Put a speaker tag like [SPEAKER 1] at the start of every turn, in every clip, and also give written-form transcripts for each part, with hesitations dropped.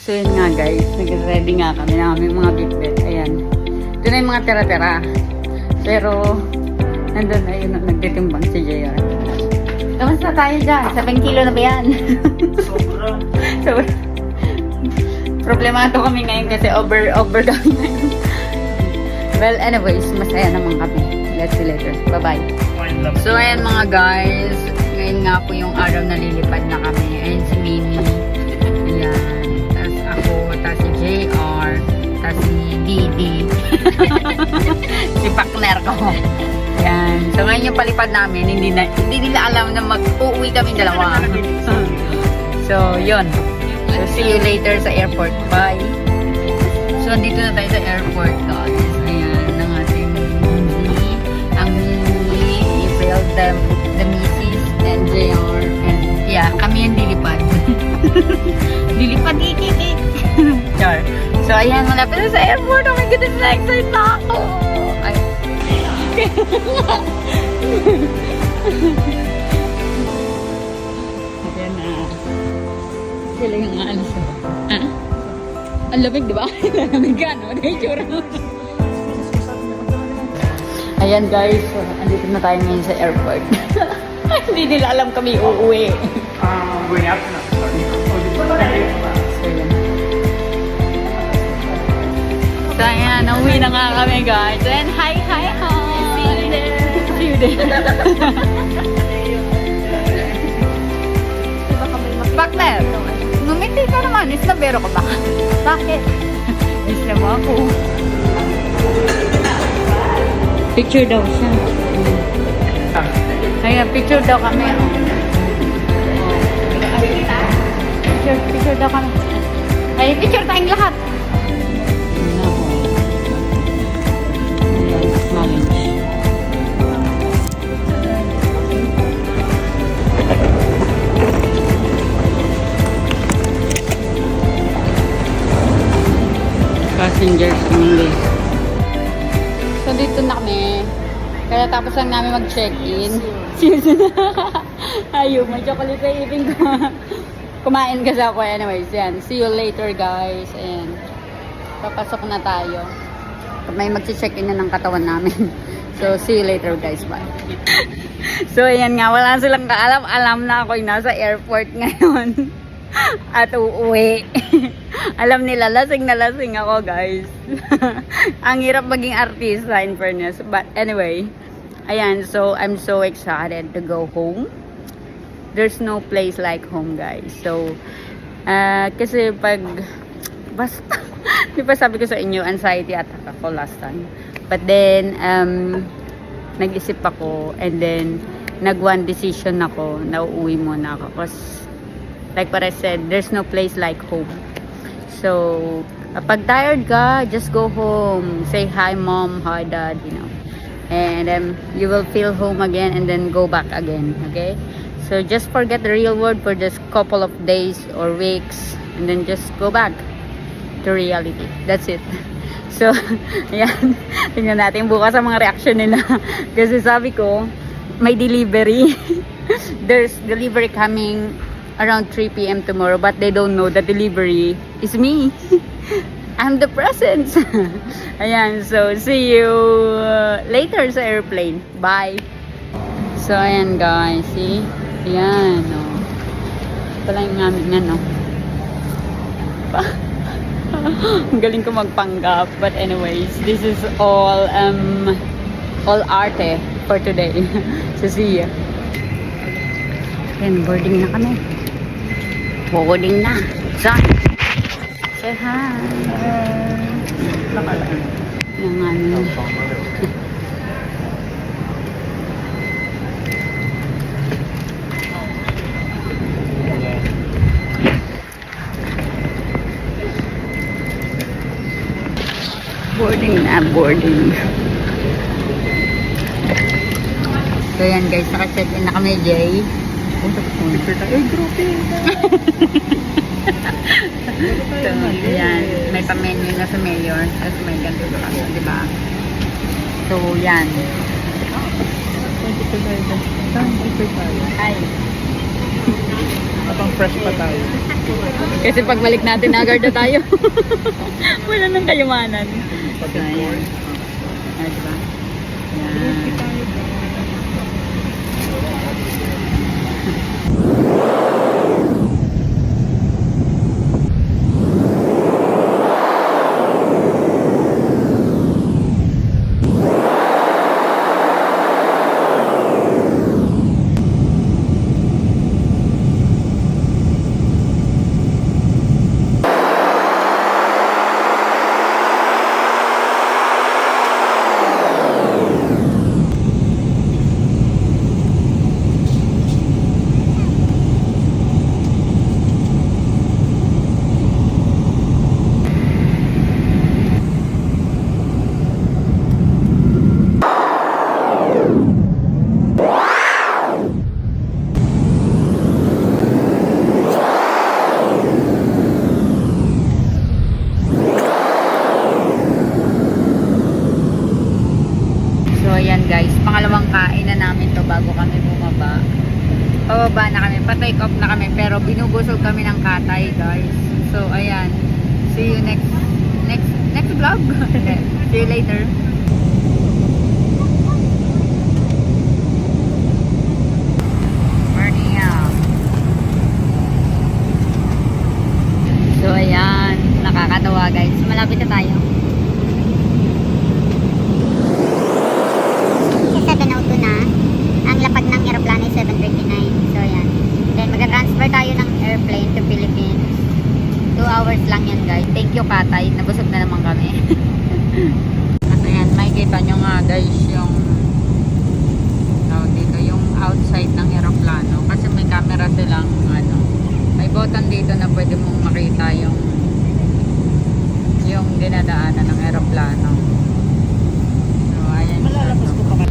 [SPEAKER 1] So yun nga guys, nag-ready nga kami na aming mga bitbit. Ayan. Ito na yung mga tira-tira. Pero, nandun na yun, nagtitimbang si JR. Kamusta tayo dyan? 7 kilo na ba yan?
[SPEAKER 2] Sobra.
[SPEAKER 1] So, problemato kami ngayon kasi over kami ngayon. Well, anyways, masaya naman kami. Let's see later. Bye-bye. So, ayan mga guys. Ngayon nga po yung araw na lilipad na kami. Ayan si Mimi. Ayan. Tapos ako. Tapos si JR. Tapos si Didi. Si partner ko. Ayan. So, ngayon yung palipad namin. Hindi nila alam na mag-uwi kami dalawa. So, yun. So, see you later sa airport. Bye. So, andito na tayo sa airport, guys. Ayan, ang ating Mimi, ang Mimi, April, the Mrs. and JR. And, yeah, kami yung lilipad. Lilipad, ikikik. Char. So, ayan, malapit na sa airport. Oh my goodness, na-excite na ako. Ay. Ayan na. Sila yung aalis na. Ah? Ang lamig, di ba? Lamig ka, no? Nature. Ayan guys, so, andito na tayo ngayon sa airport. Hindi nila alam kami uuwi.
[SPEAKER 2] Going up na.
[SPEAKER 1] So, yun. So, ayan, nauwi na nga kami guys. And hi! See you there. Partner, ngumiti ka naman. Islabero ka ba? Bakit? Islam ako. Picture daw siya. Kaya picture daw kami. Picture daw kami. Ay, picture tayong lahat. Passengers only. So dito na kami. Kaya tapos lang namin mag-check-in. Ayaw, may chocolate sa ipin ko. Kumain kasi ako. Anyways, yan. See you later guys. Ayan. Papasok na tayo. May mag-check-in na ng katawan namin. So, see you later guys. Bye. So, ayan nga. Wala silang kaalam. Alam na ako yung nasa airport ngayon. At uuwi. Alam nila, lasing na lasing ako guys. Ang hirap maging artista in fairness. But anyway, ayan, so I'm so excited to go home. There's no place like home guys. So, kasi pag, basta, di ba sabi ko sa inyo, anxiety attack ako last time. But then, nag-isip ako and then, nag-one decision ako na uuwi muna ako. Kasi, like what I said, there's no place like home. So, pag tired ka, just go home. Say hi mom, hi dad, you know. And you will feel home again and then go back again, okay? So, just forget the real world for just couple of days or weeks and then just go back to reality. That's it. So, ayan. Tingnan natin bukas ang mga reaction nila. Kasi sabi ko, may delivery. There's delivery coming around 3 p.m. tomorrow, but they don't know the delivery is me. I'm the presence. Ayan, so see you later sa airplane. Bye. So ayan guys, see? Ayan, no. Pala yung namin na, no. Ang galing ko magpanggap, but anyways, this is all arte for today. So see you. Ayan, boarding na kami. Boarding na. Son. Say hi. Yung ano. Boarding na, boarding. So yan guys, naka-check-in na kami, Jay.
[SPEAKER 2] Ay, grabe.
[SPEAKER 1] So, yan. May pa-menu na sa mayor. Tapos may ganito sa kasa, di ba? So, yan. Ay.
[SPEAKER 2] Napang fresh pa tayo.
[SPEAKER 1] Kasi pagbalik natin, agad na tayo. Wala nang kayamanan.
[SPEAKER 2] Pati
[SPEAKER 1] Ayan.
[SPEAKER 2] porn.
[SPEAKER 1] Ah, diba? Yan. So ayan guys, pangalawang kain na namin to bago kami bumaba. Pababa na kami, pa-take off na kami pero binubusog kami ng katay guys. So ayan, see you next vlog. See you later. Morning out. So ayan, nakakatawa guys. Malapit na tayo.
[SPEAKER 3] Sa 7:02 na. Ang lapag ng aeroplano ay 7:39. So, yan. Then, magka-transfer tayo ng airplane to Philippines. 2 hours lang yan, guys. Thank you, Katay. Nabusog na naman kami.
[SPEAKER 1] At ayan, makikita nyo nga guys yung dito, yung outside ng aeroplano. Kasi may camera silang may button dito na pwede mong makita yung dinadaanan ng aeroplano. So, ayan.
[SPEAKER 2] Malalabas ko pa kayo.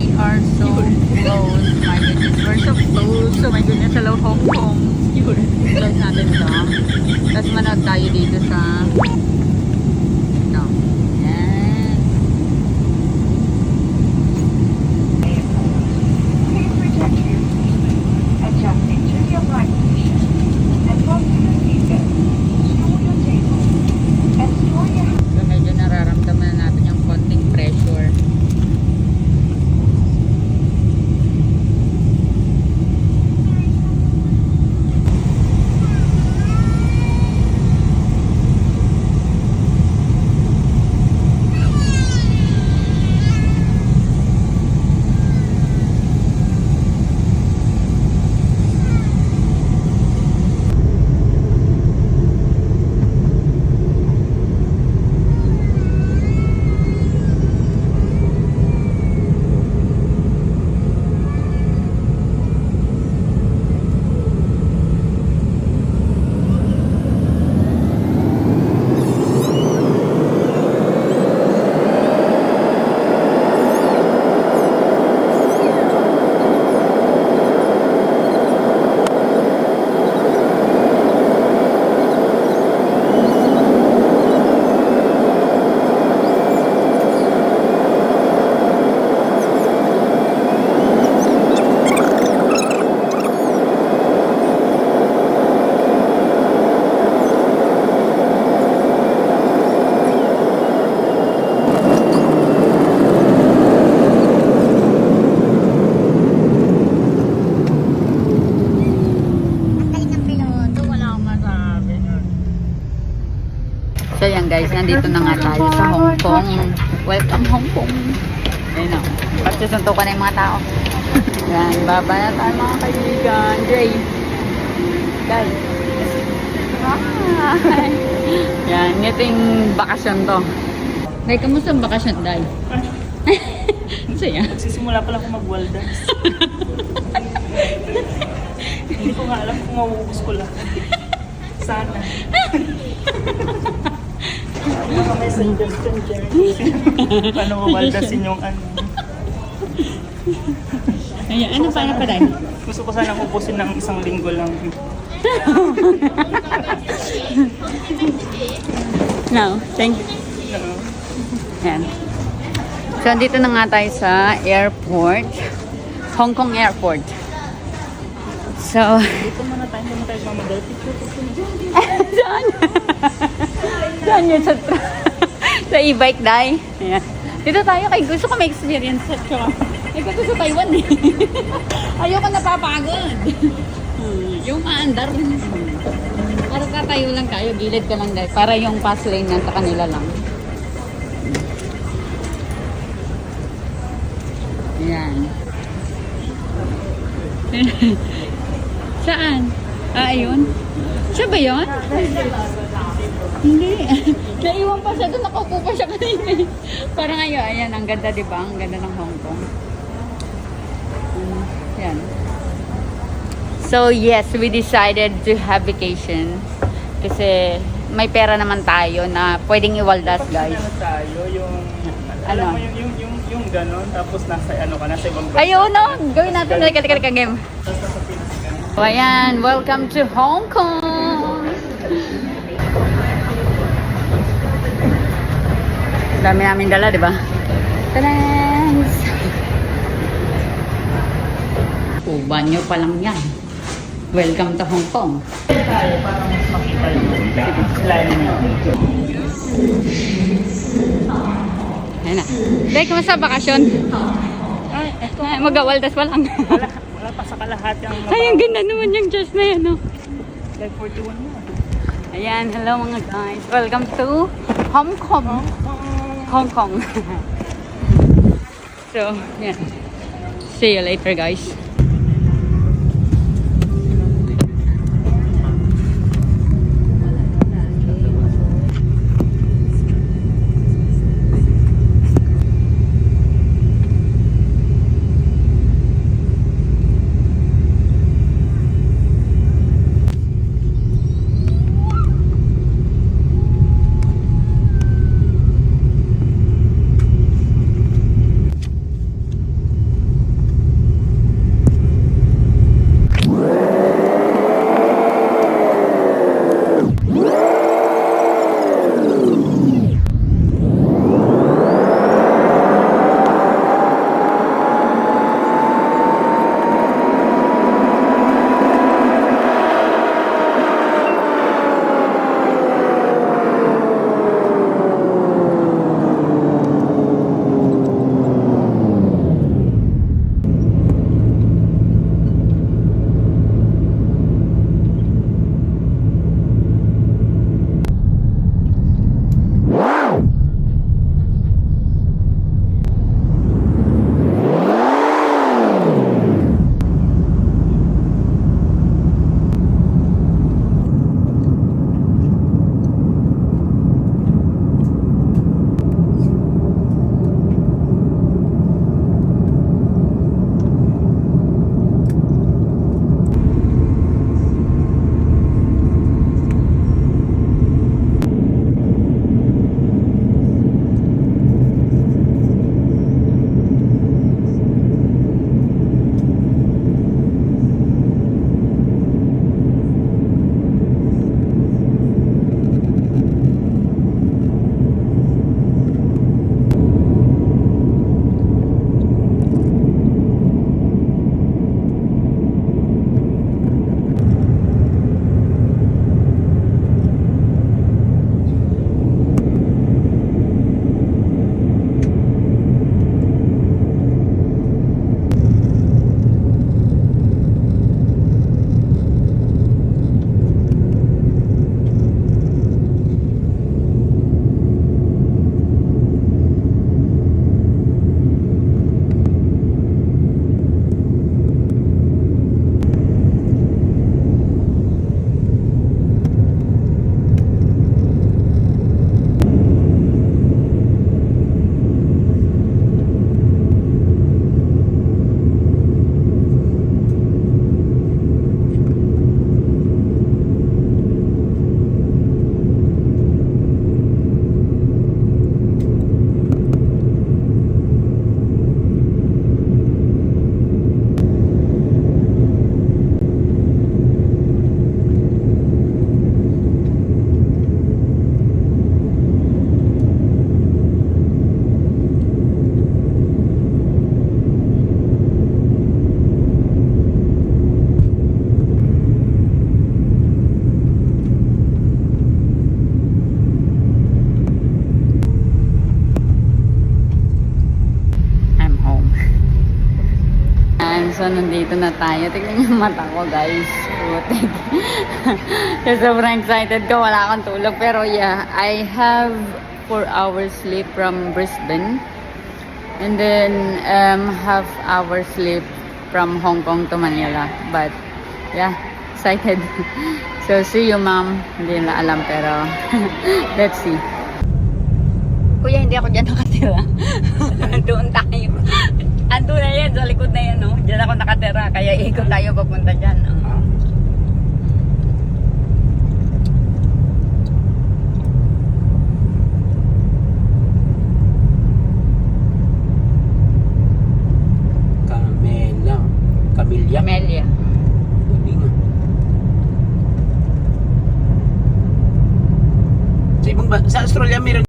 [SPEAKER 1] We are so close. My goodness, we're so close. Oh my goodness, hello Hong Kong. Close natin to. Tapos manood tayo dito sa ito. Yan. So medyo nararamdaman na natin yung konting pressure. So yan guys, nandito na nga tayo sa Hong Kong. Welcome Hong Kong. Ayun o. Pagsusuntukan na yung mga tao. Yan, baba na tayo mga kaibigan. Jay. Guys. Hi. Yan, ito yung bakasyon to. Day, kamusta ang bakasyon, Day? Saya.
[SPEAKER 2] Nagsisimula pala ako mag-waldas. Hindi ko nga alam kung mauubos ko lang. Sana. Baka may suggestion dyan. Paano mawaldasin yung ano?
[SPEAKER 1] Ayan, ano pa na pa tayo?
[SPEAKER 2] Gusto ko sana kupusin ng isang linggo lang.
[SPEAKER 1] No, thank you.
[SPEAKER 2] Ano?
[SPEAKER 1] Yan. So, dito na nga tayo sa airport. Hong Kong Airport. So,
[SPEAKER 2] Dito muna tayo mamadal. Picture.
[SPEAKER 1] saan? Saan yun? Sa e-bike, Day? Ayan. Dito tayo kay gusto ko may experience sa tsaka. Ikaw sa Taiwan eh. Ayoko napapagod. Yung maandar. Para tatayo lang tayo, gilid ka lang dahil. Para yung pass lane yan sa kanila lang. Ayan. Saan? Ah, ayun. Siya ba yun? Hindi. Naiwan pa siya doon. Nakaupo pa siya kanina. Parang ngayon, ayan. Ang ganda, di ba? Ang ganda ng Hong Kong. Yan. So, yes, we decided to have vacation. Kasi may pera naman tayo na pwedeng iwaldas, guys.
[SPEAKER 2] Ano tayo, yung...
[SPEAKER 1] Ano?
[SPEAKER 2] Alam mo yung ganon, tapos nasa nasa ibang bansa.
[SPEAKER 1] Ayun, no? Gawin natin. Kalika game.
[SPEAKER 2] Tapos nasa Pinas ka.
[SPEAKER 1] So, ayan. Welcome to Hong Kong! Dami namin dala, di ba? Thanks! Oh, banyo pa lang yan. Welcome to Hong Kong.
[SPEAKER 2] Tayo, parang mas makita yung lalim na.
[SPEAKER 1] Ayan na. Dahil, kamusta bakasyon?
[SPEAKER 2] Ay, eto.
[SPEAKER 1] Ay, mag-awaldas pa lang.
[SPEAKER 2] Wala pa sa kalahati ang...
[SPEAKER 1] Ay, ang ganda naman yung dress na yan, no?
[SPEAKER 2] Like 41 mo.
[SPEAKER 1] Ayan, hello mga guys. Welcome to Hong Kong. Hong Kong. So, yeah. See you later, guys. So, nandito na tayo. Tignan niyo yung mata ko, guys. Putik. Kasi sobrang excited ko. Wala akong tulog. Pero yeah, I have 4 hours sleep from Brisbane. And then, half hour sleep from Hong Kong to Manila. But, yeah, excited. So, see you, ma'am. Hindi na alam, pero let's see. Kuya, hindi ako dyan nakatira. Doon tayo. Ando na yan, sa likod na yan, no? Diyan ako nakatira, kaya ikot tayo papunta dyan. No?
[SPEAKER 4] Camela. Camilla.
[SPEAKER 1] Amelia.
[SPEAKER 4] Galing ah. Sa ibang sa Australia meron